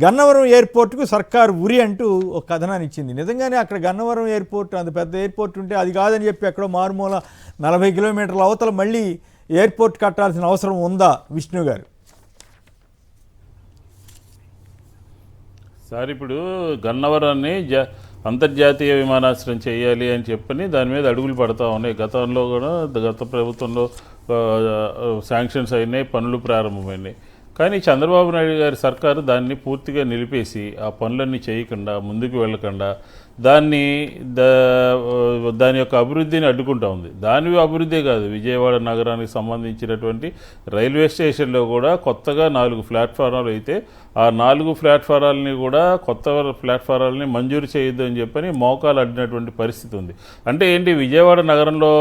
గన్నవరం ఎయిర్పోర్ట్కు సర్కారు ఉరి అంటూ ఒక కథనాన్ని ఇచ్చింది. నిజంగానే అక్కడ గన్నవరం ఎయిర్పోర్ట్ అంత పెద్ద ఎయిర్పోర్ట్ ఉంటే అది కాదని చెప్పి ఎక్కడో మారుమూల 40 కిలోమీటర్ల అవతల మళ్ళీ ఎయిర్పోర్ట్ కట్టాల్సిన అవసరం ఉందా విష్ణు గారు? సార్, ఇప్పుడు గన్నవరాన్ని అంతర్జాతీయ విమానాశ్రయం చేయాలి అని చెప్పని దాని మీద అడుగులు పడతా ఉన్నాయి. గతంలో కూడా గత ప్రభుత్వంలో శాంక్షన్స్ అయినాయి, పనులు ప్రారంభమైనాయి. కానీ చంద్రబాబు నాయుడు గారి సర్కారు దాన్ని పూర్తిగా నిలిపేసి ఆ పనులన్నీ చేయకుండా ముందుకు వెళ్ళకుండా దాని యొక్క అభివృద్ధిని అడ్డుకుంటా ఉంది. దాని అభివృద్ధి కాదు, విజయవాడ నగరానికి సంబంధించినటువంటి రైల్వే స్టేషన్లో కూడా కొత్తగా 4 ప్లాట్ఫారాలు అయితే ఆ 4 ప్లాట్ఫారాలని కూడా కొత్త ప్లాట్ఫారాలని మంజూరు చేయొద్దు అని చెప్పని మోకాలు అడ్డినటువంటి పరిస్థితి ఉంది. అంటే ఏంటి, విజయవాడ నగరంలో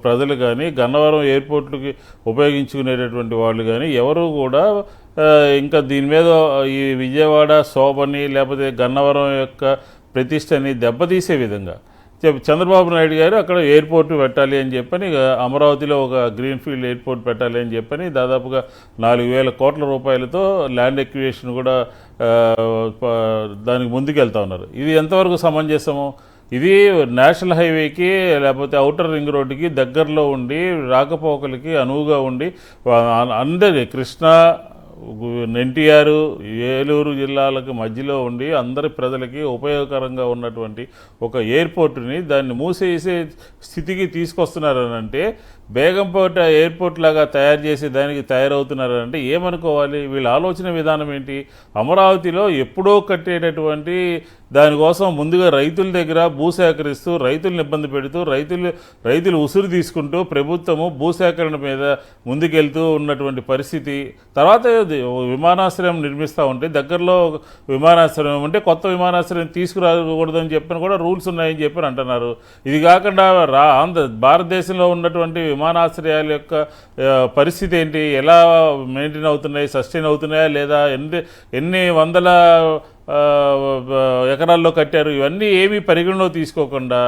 ప్రజలు కానీ గన్నవరం ఎయిర్పోర్ట్లకి ఉపయోగించుకునేటటువంటి వాళ్ళు కానీ ఎవరు కూడా ఇంకా దీని మీద ఈ విజయవాడ శోభని లేకపోతే గన్నవరం యొక్క ప్రతిష్టని దెబ్బతీసే విధంగా చంద్రబాబు నాయుడు గారు అక్కడ ఎయిర్పోర్ట్ పెట్టాలి అని చెప్పని అమరావతిలో ఒక గ్రీన్ఫీల్డ్ ఎయిర్పోర్ట్ పెట్టాలి అని చెప్పని దాదాపుగా 4,000 కోట్ల రూపాయలతో ల్యాండ్ ఎక్విజిషన్ కూడా దానికి ముందుకెళ్తా ఉన్నారు. ఇది ఎంతవరకు సమంజసము? ఇది నేషనల్ హైవేకి లేకపోతే ఔటర్ రింగ్ రోడ్డుకి దగ్గరలో ఉండి రాకపోకలకి అనువుగా ఉండి అందరి కృష్ణా, ఎన్టీఆర్, ఏలూరు జిల్లాలకు మధ్యలో ఉండి అందరి ప్రజలకి ఉపయోగకరంగా ఉన్నటువంటి ఒక ఎయిర్పోర్టుని దాన్ని మూసేసే స్థితికి తీసుకొస్తున్నారనంటే, బేగంపేట ఎయిర్పోర్ట్ లాగా తయారు చేసి దానికి తయారవుతున్నారంటే ఏమనుకోవాలి? వీళ్ళ ఆలోచన విధానం ఏంటి? అమరావతిలో ఎప్పుడో కట్టేటటువంటి దానికోసం ముందుగా రైతుల దగ్గర భూసేకరిస్తూ రైతులను ఇబ్బంది పెడుతూ రైతులు ఉసురు తీసుకుంటూ ప్రభుత్వము భూసేకరణ మీద ముందుకెళ్తూ ఉన్నటువంటి పరిస్థితి. తర్వాత విమానాశ్రయం నిర్మిస్తూ ఉంటే దగ్గరలో విమానాశ్రయం ఉంటే కొత్త విమానాశ్రయం తీసుకురాకూడదని చెప్పని కూడా రూల్స్ ఉన్నాయని చెప్పని అంటున్నారు. ఇది కాకుండా భారతదేశంలో ఉన్నటువంటి విమానాశ్రయాల యొక్క పరిస్థితి ఏంటి, ఎలా మెయింటైన్ అవుతున్నాయి, సస్టైన్ అవుతున్నాయా లేదా, ఎన్ని వందల ఎకరాల్లో కట్టారు, ఇవన్నీ ఏమీ పరిగణలో తీసుకోకుండా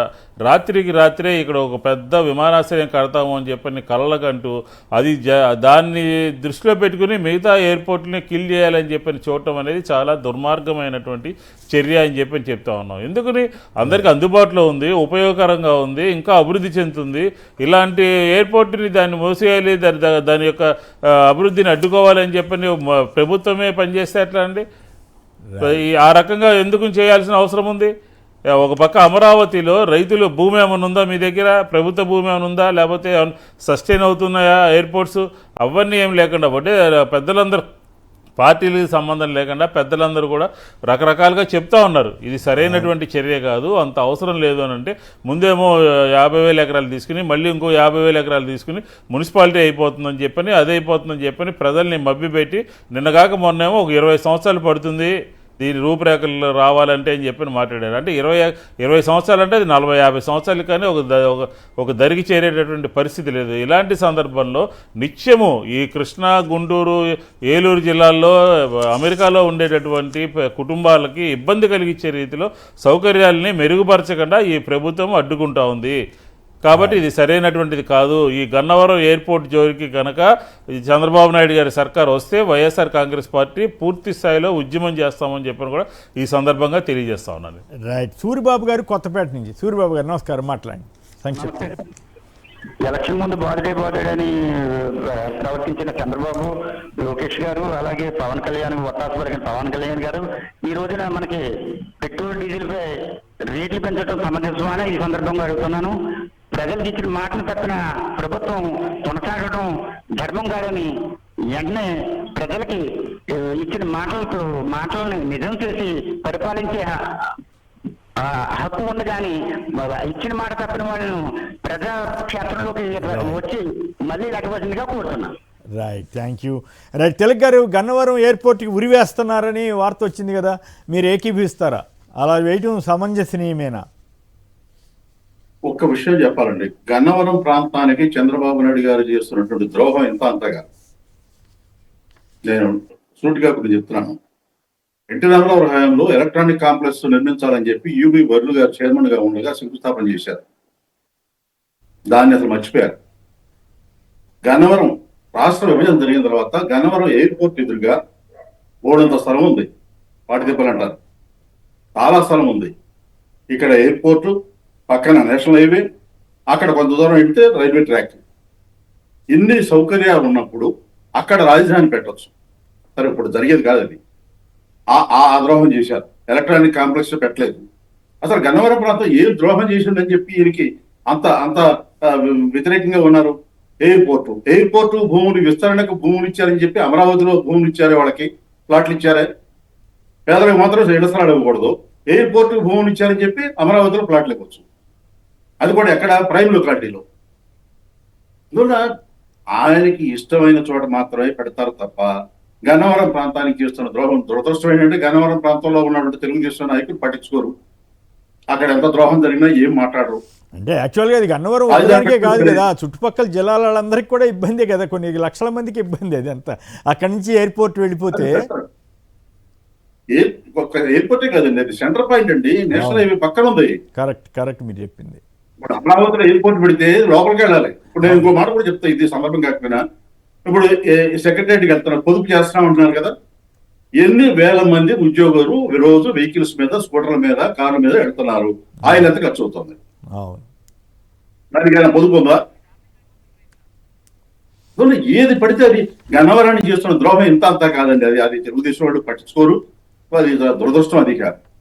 రాత్రికి రాత్రే ఇక్కడ ఒక పెద్ద విమానాశ్రయం కడతాము అని చెప్పని కలలకంటూ దాన్ని దృష్టిలో పెట్టుకుని మిగతా ఎయిర్పోర్ట్ని కిల్ చేయాలని చెప్పని చూడటం అనేది చాలా దుర్మార్గమైనటువంటి చర్య అని చెప్పని చెప్తా ఉన్నాం. ఎందుకని అందరికీ అందుబాటులో ఉంది, ఉపయోగకరంగా ఉంది, ఇంకా అభివృద్ధి చెందుతుంది. ఇలాంటి ఎయిర్పోర్ట్ని దాన్ని మూసేయాలి, దాని యొక్క అభివృద్ధిని అడ్డుకోవాలని చెప్పని ప్రభుత్వమే పనిచేస్తే ఎట్లా అండి? ఆ రకంగా ఎందుకు చేయాల్సిన అవసరం ఉంది? ఒక పక్క అమరావతిలో రైతులు భూమి ఏమైనా ఉందా మీ దగ్గర? ప్రభుత్వ భూమి ఏమైనా ఉందా? లేకపోతే సస్టైన్ అవుతున్నాయా ఎయిర్పోర్ట్స్? అవన్నీ ఏం లేకుండా ఒకటే పెద్దలందరూ, పార్టీలకు సంబంధం లేకుండా పెద్దలందరూ కూడా రకరకాలుగా చెప్తా ఉన్నారు. ఇది సరైనటువంటి చర్య కాదు, అంత అవసరం లేదు అని అంటే ముందేమో 50,000 ఎకరాలు తీసుకుని మళ్ళీ ఇంకో 50,000 ఎకరాలు తీసుకుని మున్సిపాలిటీ అయిపోతుందని చెప్పని అది అయిపోతుందని చెప్పని ప్రజల్ని మభ్యపెట్టి నిన్నగాక మొన్నేమో ఒక 20 సంవత్సరాలు పడుతుంది దీని రూపురేఖలు రావాలంటే అని చెప్పి మాట్లాడారు. అంటే 20 సంవత్సరాలు అంటే అది 40-50 సంవత్సరాలు కానీ ఒక దరికి చేరేటటువంటి పరిస్థితి లేదు. ఇలాంటి సందర్భంలో నిత్యము ఈ కృష్ణా, గుంటూరు, ఏలూరు జిల్లాల్లో అమెరికాలో ఉండేటటువంటి కుటుంబాలకి ఇబ్బంది కలిగించే రీతిలో సౌకర్యాలని మెరుగుపరచకుండా ఈ ప్రభుత్వం అడ్డుకుంటా ఉంది. కాబట్టి ఇది సరైనటువంటిది కాదు. ఈ గన్నవరం ఎయిర్పోర్ట్ జోలికి కనుక చంద్రబాబు నాయుడు గారి సర్కార్ వస్తే వైఎస్ఆర్ కాంగ్రెస్ పార్టీ పూర్తి స్థాయిలో ఉద్యమం చేస్తామని చెప్పని కూడా ఈ సందర్భంగా తెలియజేస్తా ఉన్నాను. రైట్. సూరిబాబు గారు కొత్తపేట నుంచి. సూరిబాబు గారు నమస్కారం, మాట్లాడండి సంక్షిప్త. ఎలక్షన్ ముందు బాధుడని ప్రవర్తించిన చంద్రబాబు, లోకేష్ గారు, అలాగే పవన్ కళ్యాణ్, ఒత్తాసపడిన పవన్ కళ్యాణ్ గారు ఈ రోజున మనకి పెట్రోల్ డీజిల్ పై రేట్లు పెంచడం సమంజసమని ఈ సందర్భంగా అడుగుతున్నాను. ప్రజలకు ఇచ్చిన మాటను తప్పిన ప్రభుత్వం కొనసాగడం ధర్మం కాదని వెంటనే ప్రజలకి ఇచ్చిన మాటలని నిజం చేసి పరిపాలించే హక్కు ఉంది. కానీ ఇచ్చిన మాట తప్పిన వాళ్ళను ప్రజా క్షేత్రంలోకి వచ్చి మళ్ళీ లెక్కవలసిందిగా కోరుతున్నా. Right, thank you. Right, Tilak గారు, గన్నవరం ఎయిర్పోర్ట్కి ఉరివేస్తున్నారని వార్త వచ్చింది కదా, మీరు ఏకీభిస్తారా? అలా వేయటం సమంజసనీయమేనా? ఒక్క విషయం చెప్పాలండి, గన్నవరం ప్రాంతానికి చంద్రబాబు నాయుడు గారు చేస్తున్నటువంటి ద్రోహం ఎంత అంతగా నేను సూటిగా ఇప్పుడు చెప్తున్నాను. ఎన్టీ రామారావు హయాంలో ఎలక్ట్రానిక్ కాంప్లెక్స్ నిర్మించాలని చెప్పి యూబీ బర్లు గారు చైర్మన్ గా ఉండగా శంకుస్థాపన చేశారు. దాన్ని అసలు మర్చిపోయారు. గన్నవరం రాష్ట్ర విభజన జరిగిన తర్వాత గన్నవరం ఎయిర్పోర్ట్ ఎదురుగా 300 స్థలం ఉంది. పాటిదిబ్బలు అంటారు. చాలా స్థలం ఉంది. ఇక్కడ ఎయిర్పోర్టు, పక్కన నేషనల్ హైవే, అక్కడ కొంత దూరం వెళ్తే రైల్వే ట్రాక్. ఇన్ని సౌకర్యాలు ఉన్నప్పుడు అక్కడ రాజధాని పెట్టొచ్చు. సరే, ఇప్పుడు జరిగేది కాదు అది. ఆ ద్రోహం చేశారు. ఎలక్ట్రానిక్ కాంప్లెక్స్ పెట్టలేదు. అసలు గన్నవరం ప్రాంతం ఏం ద్రోహం చేసిందని చెప్పి ఈయనకి అంత అంత వ్యతిరేకంగా ఉన్నారు. ఎయిర్పోర్టు భూములు విస్తరణకు భూములు ఇచ్చారని చెప్పి అమరావతిలో భూములు ఇచ్చారే, వాళ్ళకి ప్లాట్లు ఇచ్చారే. పేదలకు మాత్రం ఇళ్ల స్థలాలు ఇవ్వకూడదు. ఎయిర్పోర్టు భూములు ఇచ్చారని చెప్పి అమరావతిలో ప్లాట్లు ఇవ్వచ్చు. అది కూడా ఎక్కడ? ప్రైమ్ లొకాలిటీలో. అందువల్ల ఆయనకి ఇష్టమైన చోట మాత్రమే పెడతారు తప్ప గన్నవరం ప్రాంతానికి చేస్తున్న ద్రోహం దురదృష్టం ఏంటంటే గన్నవరం ప్రాంతంలో ఉన్నటువంటి తెలుగుదేశం నాయకులు పట్టించుకోరు. అక్కడ ఎంత ద్రోహం జరిగినా ఏం మాట్లాడరు. అంటే యాక్చువల్గా అది గన్నవరం వర్గానికే కాదు కదా, చుట్టుపక్కల జిల్లాల వాళ్ళందరికీ కూడా ఇబ్బందే కదా, కొన్ని లక్షల మందికి ఇబ్బంది అది అంతా. అక్కడి నుంచి ఎయిర్పోర్ట్ వెళ్ళిపోతే ఎయిర్పోర్టే కాదండి, అది సెంటర్ పాయింట్ అండి. నేషనల్ హైవే పక్కన ఉంది. కరెక్ట్ మీరు చెప్పింది. ఇప్పుడు అమరావతిలో ఎయిర్పోర్ట్ పెడితే లోపలికి వెళ్ళాలి. ఇప్పుడు నేను ఇంకో మాట కూడా చెప్తా, ఇది సందర్భం కాకపోయినా. ఇప్పుడు సెక్రటరీకి వెళ్తున్నారు, పొదుపు చేస్తా ఉంటున్నారు కదా. ఎన్ని వేల మంది ఉద్యోగులు రోజు వెహికల్స్ మీద, స్కూటర్ల మీద, కార్ల మీద వెళ్తున్నారు. ఆయిల్ ఎంత ఖర్చు అవుతుంది? అవును. దానికైనా పొదుపు ఉందా? ఏది పడితే అది గన్నవరాన్ని చేస్తున్న ద్రోహం ఇంత అంతా కాదండి. అది తెలుగుదేశం వాళ్ళు పట్టించుకోరు. అది దురదృష్టం. అది కాదు.